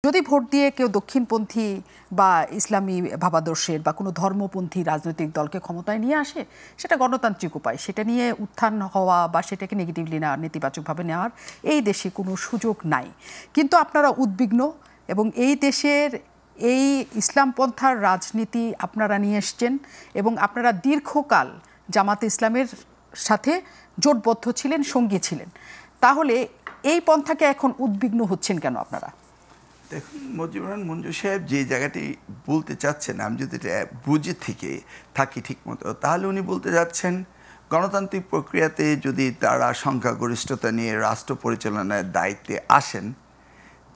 যদি ভোট দিয়ে কেউ দক্ষিণপন্থী বা ইসলামী ভাবাদর্শের বা কোনো ধর্মপন্থী রাজনৈতিক দলকে ক্ষমতায় নিয়ে আসে, সেটা গণতান্ত্রিক উপায়, সেটা নিয়ে উত্থান হওয়া বা সেটাকে নেগেটিভলি না নেতিবাচকভাবে নেওয়ার এই দেশে কোনো সুযোগ নাই। কিন্তু আপনারা উদ্বিগ্ন এবং এই দেশের এই ইসলামপন্থার রাজনীতি আপনারা নিয়ে এসছেন এবং আপনারা দীর্ঘকাল জামাতে ইসলামের সাথে জোটবদ্ধ ছিলেন, সঙ্গী ছিলেন। তাহলে এই পন্থাকে এখন উদ্বিগ্ন হচ্ছেন কেন আপনারা? দেখুন, মুজিবুর রহমান মঞ্জু সাহেব যে জায়গাটি বলতে চাচ্ছেন, আমি যদি এটা বুঝে থাকি ঠিক মতো, তাহলে উনি বলতে যাচ্ছেন গণতান্ত্রিক প্রক্রিয়াতে যদি তারা সংখ্যাগরিষ্ঠতা নিয়ে রাষ্ট্র পরিচালনার দায়িত্বে আসেন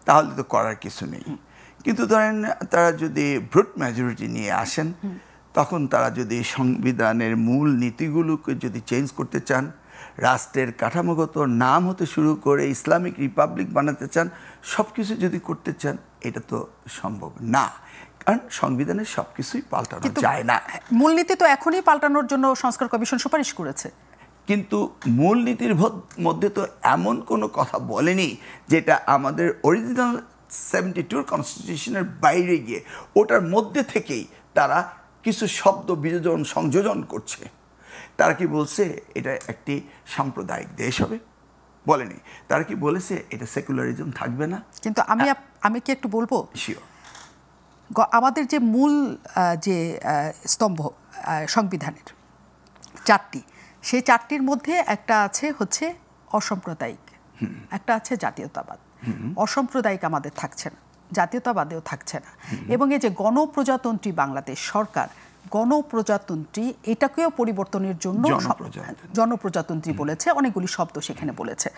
তাহলে তো করার কিছু নেই। কিন্তু ধরেন তারা যদি ব্রুট মেজরিটি নিয়ে আসেন, তখন তারা যদি সংবিধানের মূল নীতিগুলোকে যদি চেঞ্জ করতে চান, রাষ্ট্রের কাঠামোগত নাম হতে শুরু করে ইসলামিক রিপাবলিক বানাতে চান, সব কিছু যদি করতে চান, এটা তো সম্ভব না, কারণ সংবিধানের সব কিছুই পাল্টানো যায় না। মূলনীতি তো এখনই পাল্টানোর জন্য সংস্কার কমিশন সুপারিশ করেছে, কিন্তু মূলনীতির মধ্যে তো এমন কোনো কথা বলেনি যেটা আমাদের অরিজিনাল 72 কনস্টিটিউশনের বাইরে গিয়ে ওটার মধ্যে থেকেই তারা কিছু শব্দ বিযোজন সংযোজন করছে। তারা কি বলছে এটা একটি সাম্প্রদায়িক দেশ হবে? বলেনি। তারা কি বলেছে এটা সেকুলারিজম থাকবে না? কিন্তু আমি কি একটু বলবো, শিওর, আমাদের যে মূল যে স্তম্ভ সংবিধানের চারটি, সেই চারটির মধ্যে একটা আছে হচ্ছে অসাম্প্রদায়িক, একটা আছে জাতীয়তাবাদ। অসাম্প্রদায়িক আমাদের থাকছে না, জাতীয়তাবাদেও থাকছে না। এবং এই যে গণপ্রজাতন্ত্রী বাংলাদেশ সরকার, গণপ্রজাতন্ত্রী এটাকেও পরিবর্তনের জন্য জনপ্রজাতন্ত্রী বলেছে, অনেকগুলি শব্দ সেখানে বলেছে।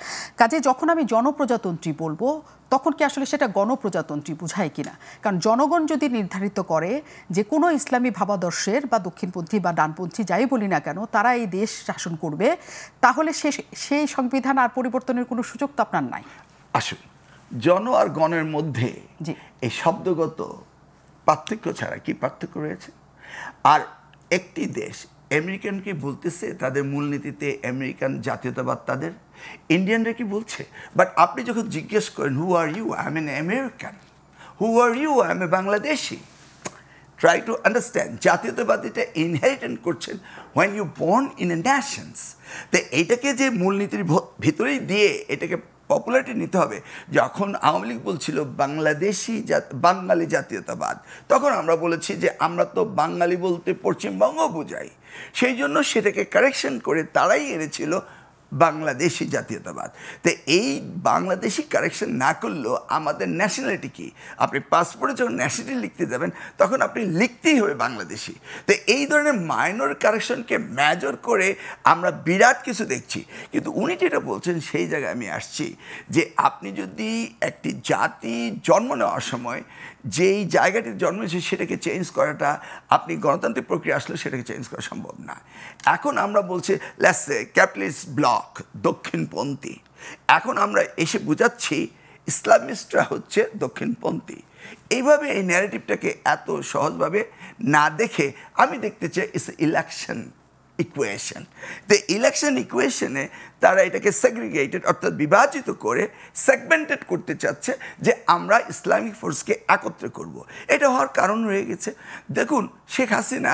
কাজে যখন আমি জনপ্রজাতন্ত্রী বলবো, তখন কি আসলে সেটা গণপ্রজাতন্ত্রী বোঝায় কিনা? কারণ জনগণ যদি নির্ধারিত করে যে কোনো ইসলামী ভাবাদর্শের বা দক্ষিণপন্থী বা ডানপন্থী যাই বলি না কেন, তারা এই দেশ শাসন করবে, তাহলে সেই সংবিধান আর পরিবর্তনের কোনো সুযোগ তো আপনার নাই। আসুন, জন আর গণের মধ্যে এই শব্দগত পার্থক্য ছাড়া কি পার্থক্য রয়েছে? আর একটি দেশ আমেরিকানকে বলতেছে তাদের মূলনীতিতে আমেরিকান জাতীয়তাবাদ তাদের, ইন্ডিয়ানরা কি বলছে? বাট আপনি যখন জিজ্ঞেস করেন who are you, I am an American, who are you, I am a Bangladeshi, try to understand. জাতীয়তাবাদীটা ইনহেরিটেন্ট করছেন when you born in a nations. তো এইটাকে যে মূলনীতির ভিতরেই দিয়ে এটাকে পপুলারিটি নিতে হবে। যখন আওয়ামী লীগ বলছিল বাঙালি জাতীয়তাবাদ, তখন আমরা বলেছি যে আমরা তো বাঙালি বলতে পশ্চিমবঙ্গ বোঝাই, সেই জন্য সেটাকে কারেকশন করে তারাই এনেছিল বাংলাদেশি জাতীয়তাবাদ। তো এই বাংলাদেশি কারেকশন না করলেও আমাদের ন্যাশনালিটি কি? আপনি পাসপোর্টে যখন ন্যাশনালিটি লিখতে যাবেন তখন আপনি লিখতেই হবে বাংলাদেশি। তো এই ধরনের মাইনর কারেকশনকে মেজর করে আমরা বিরাট কিছু দেখছি। কিন্তু উনি যেটা বলছেন সেই জায়গায় আমি আসছি যে আপনি যদি একটি জাতি জন্ম নেওয়ার সময় যেই জায়গাটির জন্ম হয়েছে সেটাকে চেঞ্জ করাটা, আপনি গণতান্ত্রিক প্রক্রিয়া আসলে সেটাকে চেঞ্জ করা সম্ভব না। এখন আমরা বলছি লেটস সে ক্যাপিটালিস্ট ব্লক দক্ষিণপন্থী, এখন আমরা এসে বোঝাচ্ছি ইসলামিস্টরা হচ্ছে দক্ষিণপন্থী। এইভাবে এই ন্যারেটিভটাকে এত সহজভাবে না দেখে আমি দেখতে চাই ইটস ইলেকশন ইকুয়েশন। তো ইলেকশন ইকুয়েশনে তারা এটাকে সেগ্রিগেটেড অর্থাৎ বিভাজিত করে সেগমেন্টেড করতে চাচ্ছে যে আমরা ইসলামিক ফোর্সকে একত্রে করব। এটা হওয়ার কারণ রয়ে গেছে। দেখুন, শেখ হাসিনা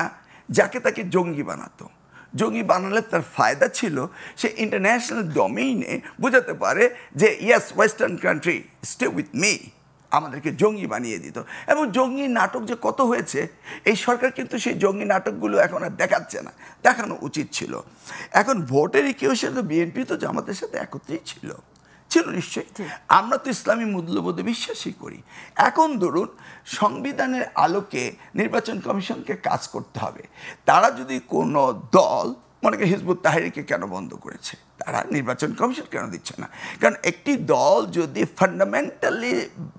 যাকে তাকে জঙ্গি বানাতো, জঙ্গি বানালে তার ফায়দা ছিল সে ইন্টারন্যাশনাল ডোমেইনে বোঝাতে পারে যে yes western country stay with me, আমাদেরকে জঙ্গি বানিয়ে দিত। এবং জঙ্গি নাটক যে কত হয়েছে, এই সরকার কিন্তু সেই জঙ্গি নাটকগুলো এখন আর দেখাচ্ছে না, দেখানো উচিত ছিল। এখন ভোটের ইকুয়েশনে তো বিএনপি তো জামাতের সাথে একত্রেই ছিল নিশ্চয়ই। আমরা তো ইসলামী মূল্যবোধে বিশ্বাসী করি। এখন ধরুন সংবিধানের আলোকে নির্বাচন কমিশনকে কাজ করতে হবে। তারা যদি কোনো দল, মনে করি হিজবুত তাহরিরকে কেন বন্ধ করেছে, তারা নির্বাচন কমিশন কেন দিচ্ছে না? কারণ একটি দল যদি ফান্ডামেন্টালি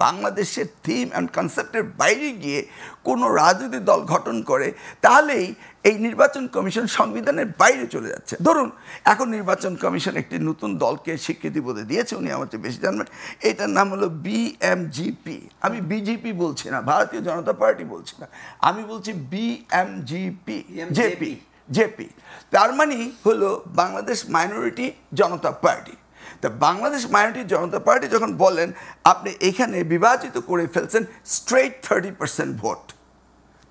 বাংলাদেশের থিম অ্যান্ড কনসেপ্টের বাইরে গিয়ে কোনো রাজনৈতিক দল গঠন করে, তাহলেই এই নির্বাচন কমিশন সংবিধানের বাইরে চলে যাচ্ছে। ধরুন এখন নির্বাচন কমিশন একটি নতুন দলকে স্বীকৃতি বোধে দিয়েছে, উনি আমার চেয়ে বেশি জানবেন, এটার নাম হলো বিএমজিপি। আমি বিজেপি বলছি না, ভারতীয় জনতা পার্টি বলছি না, আমি বলছি বিএমজিপি, জেপি। তার মানে হলো বাংলাদেশ মাইনরিটি জনতা পার্টি। তা বাংলাদেশ মাইনরিটি জনতা পার্টি যখন বলেন আপনি এখানে বিভাজিত করে ফেলছেন স্ট্রেট 30% ভোট,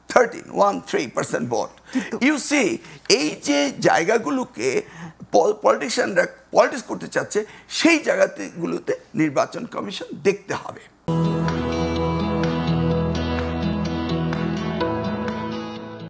13% ভোট, ইউ সি এই যে জায়গাগুলোকে পলিটিশিয়ানরা পলিটিক্স করতে চাচ্ছে সেই জায়গাগুলোতে নির্বাচন কমিশন দেখতে হবে।